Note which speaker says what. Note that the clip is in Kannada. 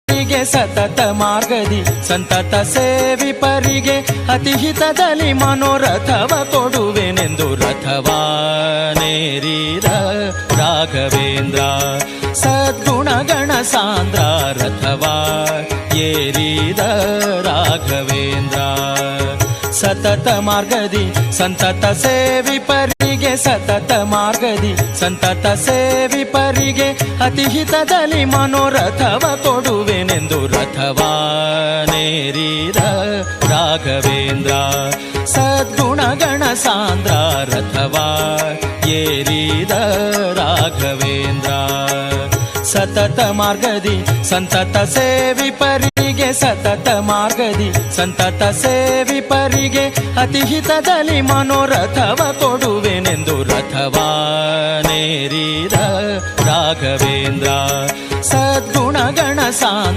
Speaker 1: ಪರಿಗೆ ಸತತ ಮಾರ್ಗದಿ ಸಂತತ ಸೇವಿಪರಿಗೆ ಅತಿಹಿತದಲ್ಲಿ ಮನೋರಥವ ಕೊಡುವೆನೆಂದು ರಥವಾನೇರಿದ ರಾಘವೇಂದ್ರ ಸದ್ಗುಣಗಣ ಸಾಂದ್ರ ರಥವಾ ಏರಿದ ರಾಘವೇಂದ್ರ ಸತತ ಮಾರ್ಗದಿ ಸಂತತ ಸೇವಿಪರಿಗೆ ಸತತ ಮಾರ್ಗದಿ ಸಂತತ ಸೇವಿಪರಿಗೆ ಅತಿಹಿತದಲ್ಲಿ ಮನೋರಥವ ಕೊಡುವೆನೆಂದು ರಥವಾನೇರಿದ ರಾಘವೇಂದ್ರ ಸದ್ಗುಣಗಣ ಸಾಂದ್ರ ರಥವಾ ಏರಿದ ರಾಘವೇಂದ್ರ ಸತತ ಮಾರ್ಗದಿ ಸಂತತ ಸೇವಿಪರಿಗೆ ಸತತ ಮಾರ್ಗದಿ ಸಂತತ ಸೇವಿಪರಿಗೆ ಅತಿಹಿತದಲ್ಲಿ ಮನೋರಥವ ಕೊಡುವೆನೆಂದು ರಥವಾನೇರಿದ ರಾಘವೇಂದ್ರ ಸದ್ಗುಣಗಣ ಸಾಂದ್ರ